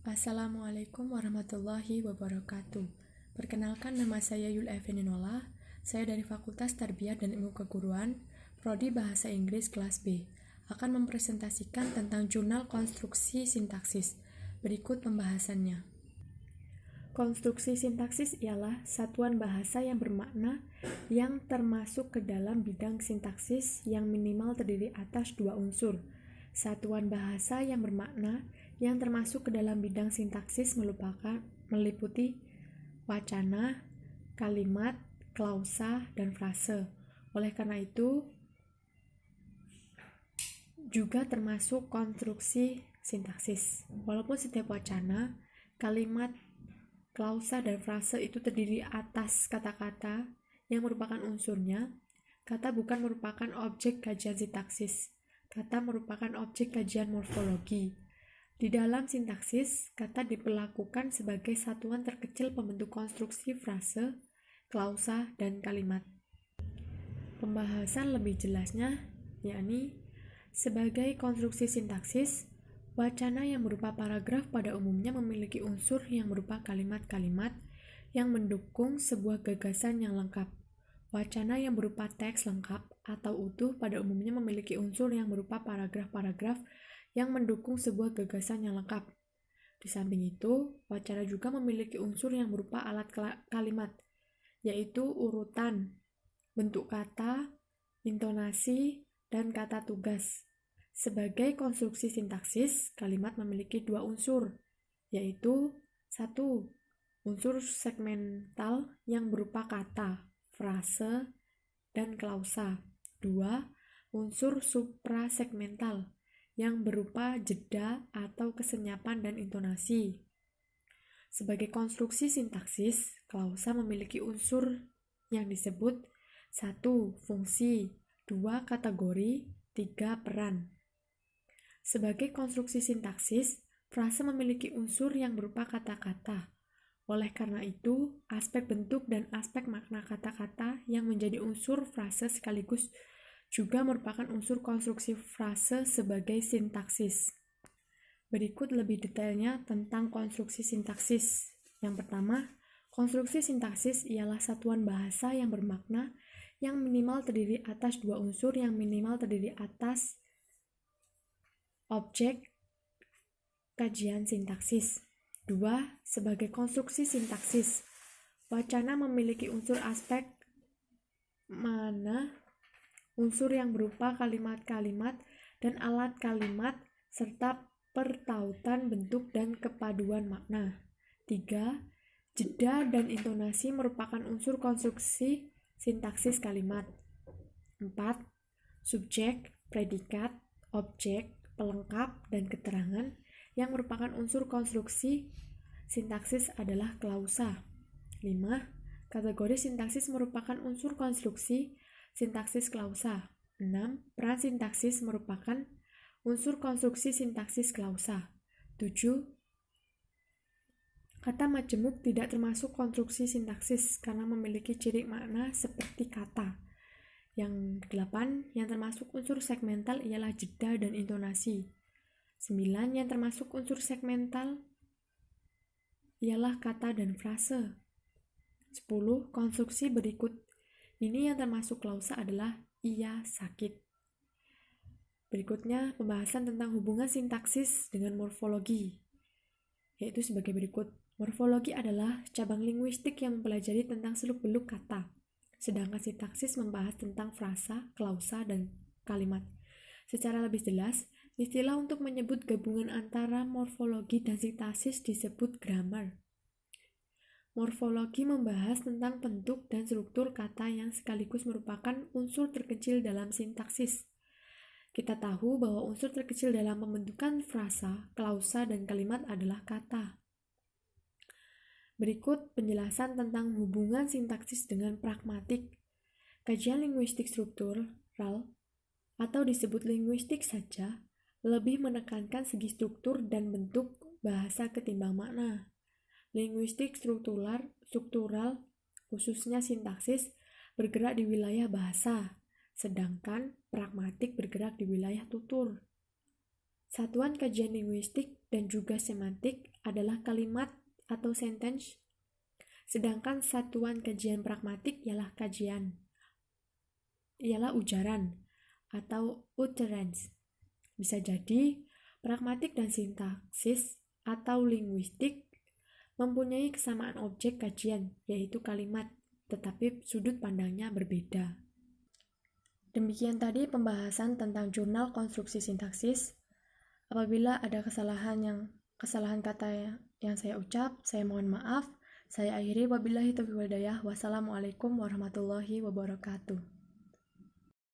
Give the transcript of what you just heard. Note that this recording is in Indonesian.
Assalamualaikum warahmatullahi wabarakatuh. Perkenalkan, nama saya Yul Eveninola. Saya dari Fakultas Tarbiyah dan Ilmu Keguruan, Prodi Bahasa Inggris kelas B. Akan mempresentasikan tentang jurnal konstruksi sintaksis. Berikut pembahasannya. Konstruksi sintaksis ialah satuan bahasa yang bermakna yang termasuk ke dalam bidang sintaksis yang minimal terdiri atas dua unsur. Satuan bahasa yang bermakna yang termasuk ke dalam bidang sintaksis meliputi wacana, kalimat, klausa, dan frase. Oleh karena itu, juga termasuk konstruksi sintaksis. Walaupun setiap wacana, kalimat, klausa, dan frase itu terdiri atas kata-kata yang merupakan unsurnya, kata bukan merupakan objek kajian sintaksis. Kata merupakan objek kajian morfologi. Di dalam sintaksis, kata diperlakukan sebagai satuan terkecil pembentuk konstruksi frase, klausa, dan kalimat. Pembahasan lebih jelasnya, yakni sebagai konstruksi sintaksis, wacana yang berupa paragraf pada umumnya memiliki unsur yang berupa kalimat-kalimat yang mendukung sebuah gagasan yang lengkap. Wacana yang berupa teks lengkap atau utuh pada umumnya memiliki unsur yang berupa paragraf-paragraf yang mendukung sebuah gagasan yang lengkap. Di samping itu, wacana juga memiliki unsur yang berupa alat kalimat, yaitu urutan, bentuk kata, intonasi, dan kata tugas. Sebagai konstruksi sintaksis, kalimat memiliki dua unsur, yaitu 1. Unsur segmental yang berupa kata, frase, dan klausa. 2. Unsur suprasegmental yang berupa jeda atau kesenyapan dan intonasi. Sebagai konstruksi sintaksis, klausa memiliki unsur yang disebut 1. Fungsi, 2. Kategori, 3. Peran. Sebagai konstruksi sintaksis, frase memiliki unsur yang berupa kata-kata. Oleh karena itu, aspek bentuk dan aspek makna kata-kata yang menjadi unsur frase sekaligus juga merupakan unsur konstruksi frase sebagai sintaksis. Berikut lebih detailnya tentang konstruksi sintaksis. Yang pertama, konstruksi sintaksis ialah satuan bahasa yang bermakna yang minimal terdiri atas dua unsur yang minimal terdiri atas objek kajian sintaksis. 2. Sebagai konstruksi sintaksis, wacana memiliki unsur aspek mana unsur yang berupa kalimat-kalimat dan alat kalimat serta pertautan bentuk dan kepaduan makna. 3. Jeda dan intonasi merupakan unsur konstruksi sintaksis kalimat. 4. Subjek, predikat, objek, pelengkap, dan keterangan yang merupakan unsur konstruksi sintaksis adalah klausa. 5. Kategori sintaksis merupakan unsur konstruksi sintaksis klausa. 6. Peran sintaksis merupakan unsur konstruksi sintaksis klausa. 7. Kata majemuk tidak termasuk konstruksi sintaksis karena memiliki ciri makna seperti kata. Yang 8. Yang termasuk unsur segmental ialah jeda dan intonasi. 9. Yang termasuk unsur segmental ialah kata dan frase. 10. Konstruksi berikut ini yang termasuk klausa adalah ia sakit. Berikutnya pembahasan tentang hubungan sintaksis dengan morfologi, yaitu sebagai berikut. Morfologi adalah cabang linguistik yang mempelajari tentang seluk-beluk kata, sedangkan sintaksis membahas tentang frasa, klausa, dan kalimat. Secara lebih jelas, istilah untuk menyebut gabungan antara morfologi dan sintaksis disebut grammar. Morfologi membahas tentang bentuk dan struktur kata yang sekaligus merupakan unsur terkecil dalam sintaksis. Kita tahu bahwa unsur terkecil dalam pembentukan frasa, klausa, dan kalimat adalah kata. Berikut penjelasan tentang hubungan sintaksis dengan pragmatik. Kajian linguistik struktural atau disebut linguistik saja lebih menekankan segi struktur dan bentuk bahasa ketimbang makna. Linguistik struktural khususnya sintaksis bergerak di wilayah bahasa, sedangkan pragmatik bergerak di wilayah tutur. Satuan kajian linguistik dan juga semantik adalah kalimat atau sentence, sedangkan satuan kajian pragmatik ialah ujaran atau utterance. Bisa jadi, pragmatik dan sintaksis atau linguistik mempunyai kesamaan objek kajian, yaitu kalimat, tetapi sudut pandangnya berbeda. Demikian tadi pembahasan tentang jurnal konstruksi sintaksis. Apabila ada kesalahan kata yang saya ucap, saya mohon maaf. Saya akhiri, wabillahi taufiq wal hidayah. Wassalamualaikum warahmatullahi wabarakatuh.